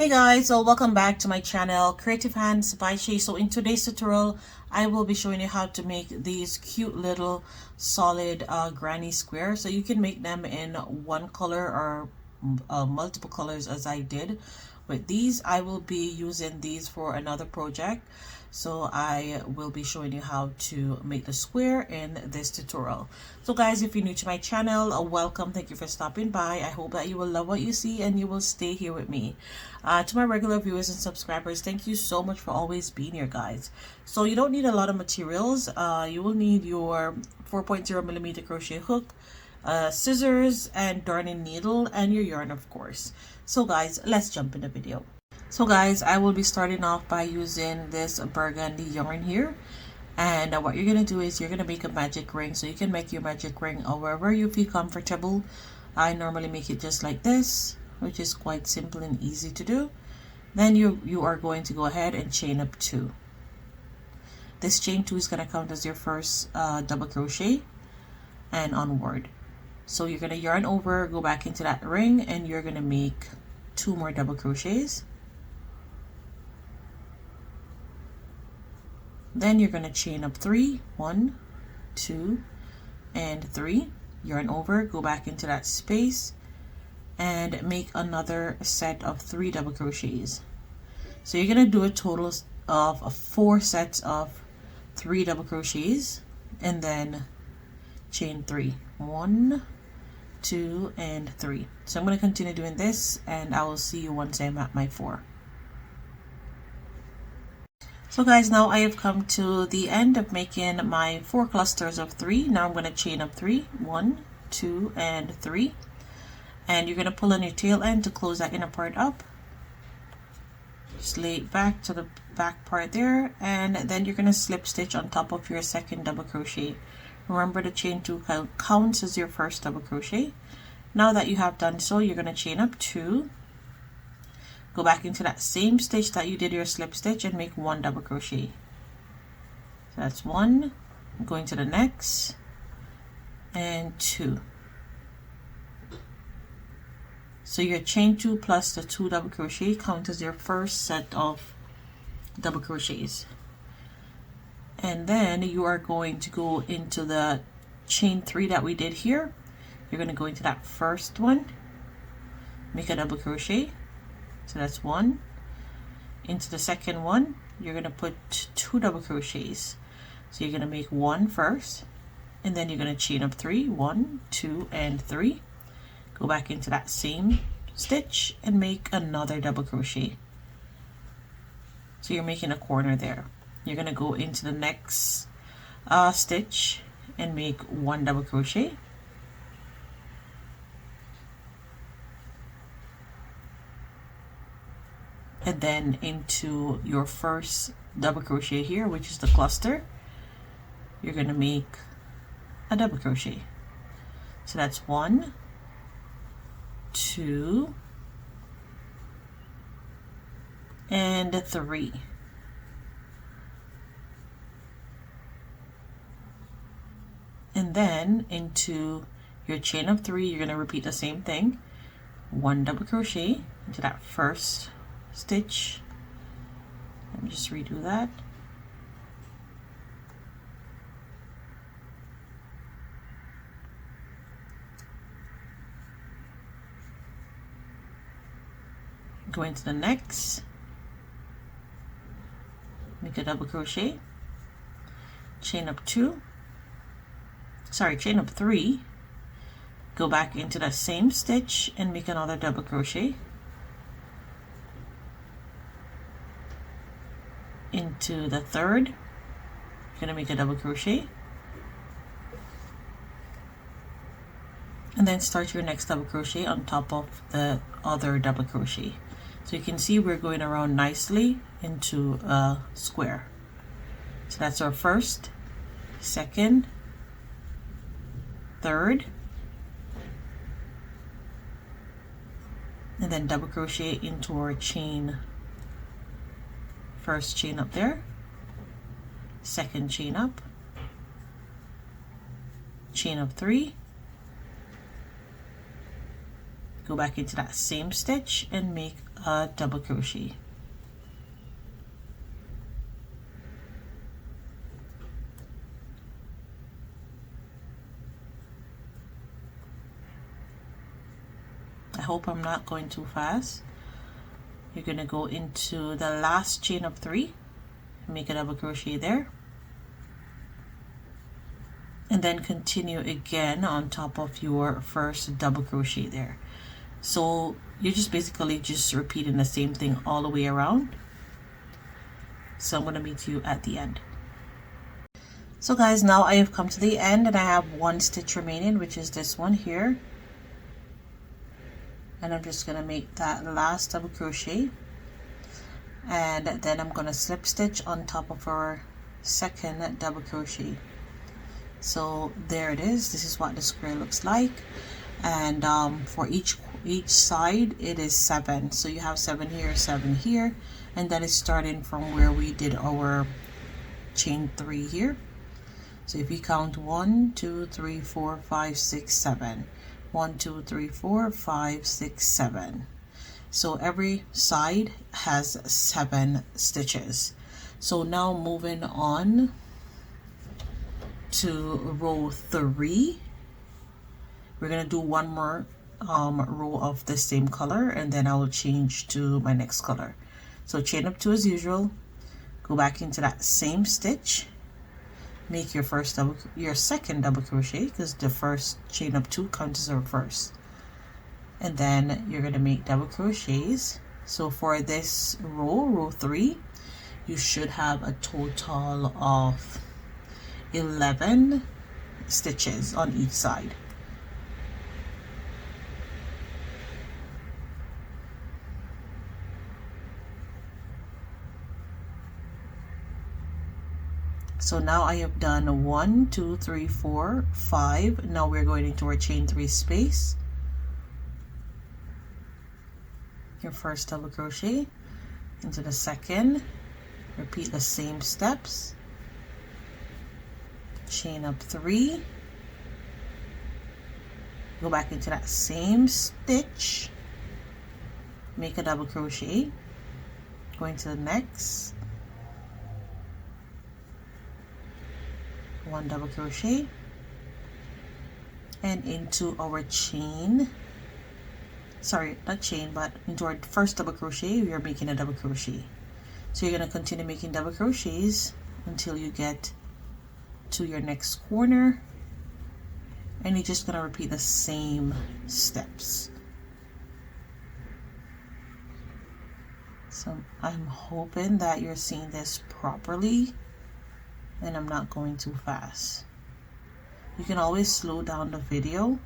Hey guys, so welcome back to my channel Creative Hands by Shay. So in today's tutorial I will be showing you how to make these cute little solid granny squares. So you can make them in one color or multiple colors as I did with these. I will be using these for another project, so I will be showing you how to make the square in this tutorial. So guys, if you're new to my channel, welcome. Thank you for stopping by. I hope that you will love what you see and you will stay here with me. To my regular viewers and subscribers, thank you so much for always being here, guys. So you don't need a lot of materials. You will need your 4.0mm crochet hook, scissors and darning needle, and your yarn, of course. So guys, let's jump in the video. So guys, I will be starting off by using this burgundy yarn here, and what you're gonna do is you're gonna make a magic ring. So you can make your magic ring wherever you feel comfortable. I normally make it just like this, which is quite simple and easy to do. Then you are going to go ahead and chain up 2. This chain 2 is gonna count as your first double crochet and onward. So you're gonna yarn over, go back into that ring, and you're gonna make 2 more double crochets. Then you're gonna chain up 3, 1, 2, and 3. Yarn over, go back into that space, and make another set of 3 double crochets. So you're gonna do a total of 4 sets of 3 double crochets, and then chain 3, 1, 2, and 3. So I'm going to continue doing this, and I will see you once I'm at my 4. So guys, now I have come to the end of making my 4 clusters of 3. Now I'm going to chain up 3, 1, 2, and 3, and you're going to pull on your tail end to close that inner part up. Just lay it back to the back part there, and then you're going to slip stitch on top of your second double crochet. Remember, the chain 2 counts as your first double crochet. Now that you have done so, you're going to chain up 2, go back into that same stitch that you did your slip stitch, and make 1 double crochet. So that's 1, going to the next, and 2. So your chain 2 plus the 2 double crochet count as your first set of double crochets. And then you are going to go into the chain 3 that we did here. You're going to go into that first one, make a double crochet. So that's 1. Into the second one, you're going to put 2 double crochets. So you're going to make 1 first, and then you're going to chain up 3, 1, 2, and 3. Go back into that same stitch and make another double crochet. So you're making a corner there. You're going to go into the next stitch and make 1 double crochet. And then into your first double crochet here, which is the cluster, you're going to make a double crochet. So that's 1, 2, and 3. And then into your chain of 3, you're going to repeat the same thing. 1 double crochet into that first stitch. Let me just redo that. Go into the next, make a double crochet, chain up 3, go back into that same stitch and make another double crochet. Into the third, you're going to make a double crochet, and then start your next double crochet on top of the other double crochet. So you can see we're going around nicely into a square. So that's our first, second, third, and then double crochet into our chain. First chain up there, second chain up, chain up 3, go back into that same stitch and make a double crochet. I hope I'm not going too fast. You're going to go into the last chain of 3, make a double crochet there, and then continue again on top of your first double crochet there. So you're just basically just repeating the same thing all the way around. So I'm going to meet you at the end. So guys, now I have come to the end and I have 1 stitch remaining, which is this one here. And I'm just going to make that last double crochet, and then I'm going to slip stitch on top of our second double crochet. So there it is. This is what the square looks like, and for each side it is 7. So you have 7 here, 7 here, and that is starting from where we did our chain 3 here. So if you count 1 2 3 4 5 6 7, 1 2 3 4 5 6 7. So every side has 7 stitches. So now moving on to row 3, we're gonna do one more row of the same color, and then I will change to my next color. So chain up 2 as usual, go back into that same stitch, make your second double crochet, because the first chain up 2 counts as our first, and then you're going to make double crochets. So for this row 3, you should have a total of 11 stitches on each side. So now I have done 1 2 3 4 5. Now we're going into our chain 3 space, your first double crochet into the second, repeat the same steps, chain up 3, go back into that same stitch, make a double crochet, go into the next, 1 double crochet, and into our chain, sorry, not chain, but into our first double crochet, we are making a double crochet. So you're going to continue making double crochets until you get to your next corner, and you're just going to repeat the same steps. So I'm hoping that you're seeing this properly and I'm not going too fast. You can always slow down the video.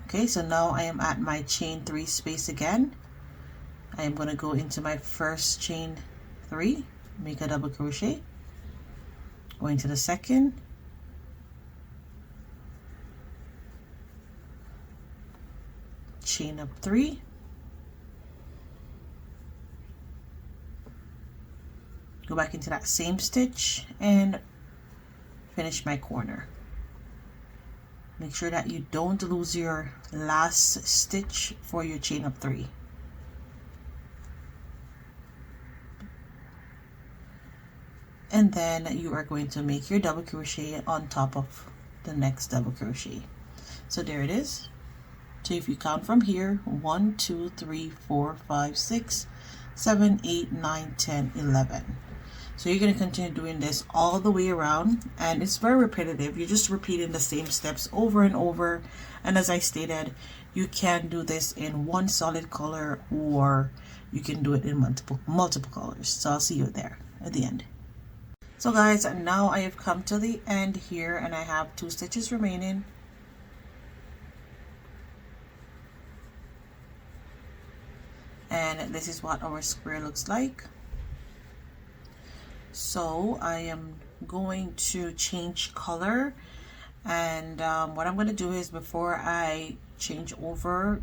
Okay, so now I am at my chain 3 space again. I am going to go into my first chain 3, make a double crochet, go into the second, chain up 3, go back into that same stitch and finish my corner. Make sure that you don't lose your last stitch for your chain up 3. And then you are going to make your double crochet on top of the next double crochet. So there it is. So if you count from here, 1 2 3 4 5 6 7 8 9 10 11. So you're going to continue doing this all the way around, and it's very repetitive. You're just repeating the same steps over and over. And as I stated, you can do this in one solid color, or you can do it in multiple colors. So I'll see you there at the end. So guys, now I have come to the end here, and I have 2 stitches remaining. And this is what our square looks like. So I am going to change color, and what I'm going to do is, before I change over,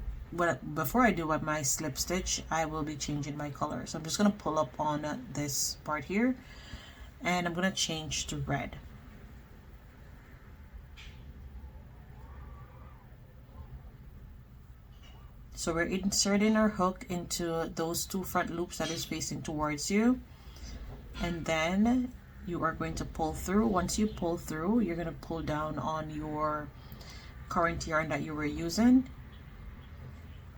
before I do my slip stitch, I will be changing my color. So I'm just going to pull up on this part here, and I'm going to change to red. So we're inserting our hook into those two front loops that is facing towards you, and then you are going to pull through. Once you pull through, you're going to pull down on your current yarn that you were using,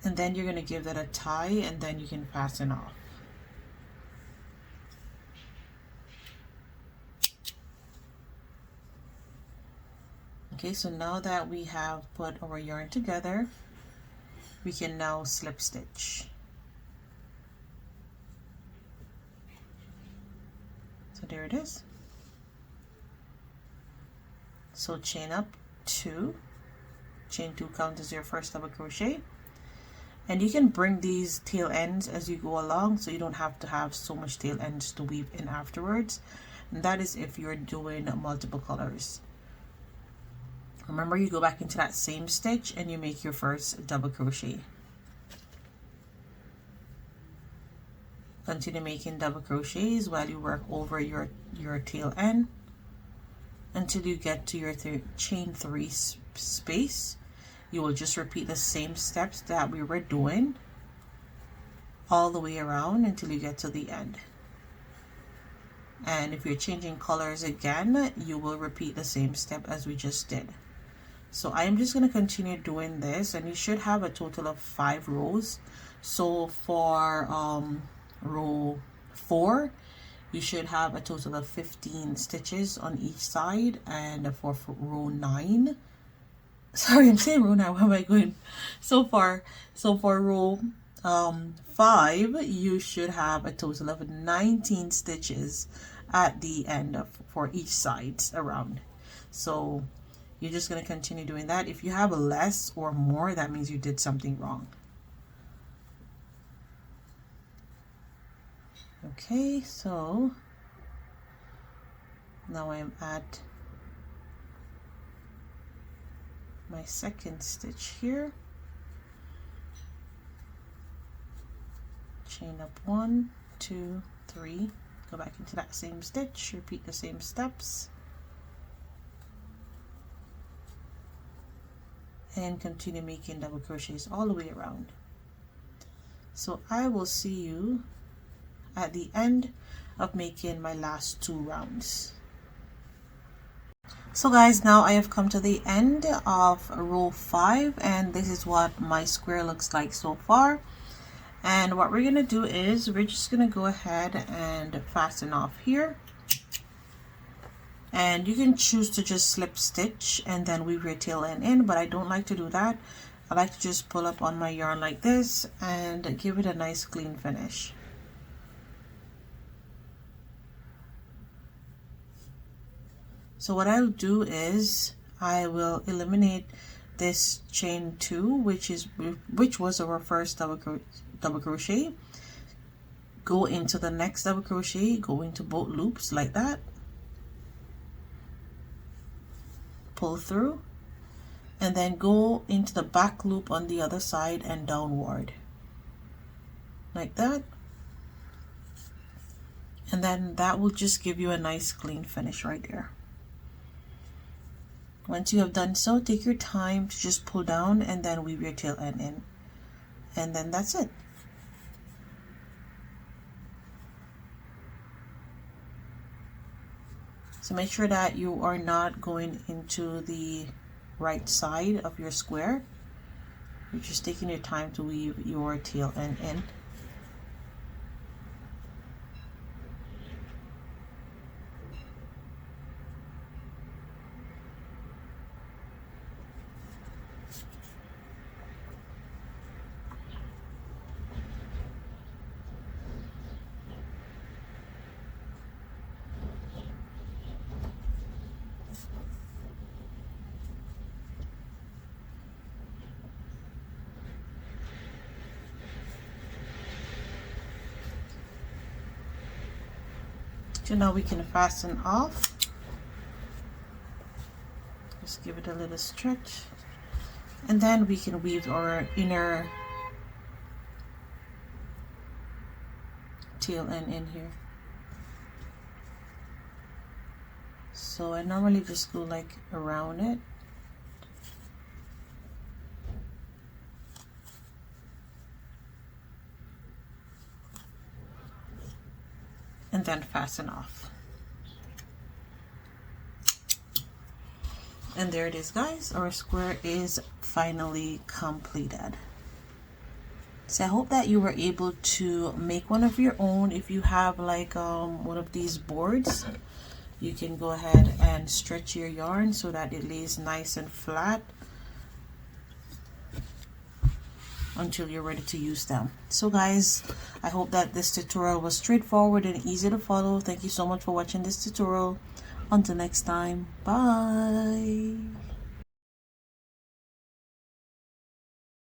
and then you're going to give that a tie, and then you can fasten off. Okay, so now that we have put our yarn together, we can now slip stitch. So there it is. So chain up 2, chain 2 count as your first double crochet, and you can bring these tail ends as you go along, so you don't have to have so much tail ends to weave in afterwards. And that is if you're doing multiple colors. Remember, you go back into that same stitch and you make your first double crochet. Continue making double crochets while you work over your tail end until you get to your chain 3 space. You will just repeat the same steps that we were doing all the way around until you get to the end. And if you're changing colors again, you will repeat the same step as we just did. So I am just going to continue doing this, and you should have a total of 5 rows. So for row 4, you should have a total of 15 stitches on each side, and for row 9, sorry, I'm saying row 9, where am I going? So for row 5, you should have a total of 19 stitches at the end for each side around. So you're just going to continue doing that. If you have less or more, that means you did something wrong. Okay, so now I'm at my second stitch here. Chain up 1, 2, 3, go back into that same stitch, repeat the same steps, and continue making double crochets all the way around. So I will see you at the end of making my last 2 rounds. So guys, now I have come to the end of row 5, and this is what my square looks like so far. And what we're gonna do is we're just gonna go ahead and fasten off here, and you can choose to just slip stitch and then weave your tail end in, but I don't like to do that. I like to just pull up on my yarn like this and give it a nice clean finish. So what I'll do is I will eliminate this chain 2, which was our first double crochet, go into the next double crochet, go into both loops like that, pull through, and then go into the back loop on the other side and downward like that, and then that will just give you a nice clean finish right there. Once you have done so, take your time to just pull down and then weave your tail end in, and then that's it. So make sure that you are not going into the right side of your square. You're just taking your time to weave your tail end in. So now we can fasten off. Just give it a little stretch, and then we can weave our inner tail end in here. So I normally just go like around it, and then fasten off. And there it is, guys. Our square is finally completed. So I hope that you were able to make one of your own. If you have like one of these boards, you can go ahead and stretch your yarn so that it lays nice and flat until you're ready to use them. So guys, I hope that this tutorial was straightforward and easy to follow. Thank you so much for watching this tutorial. Until next time, bye.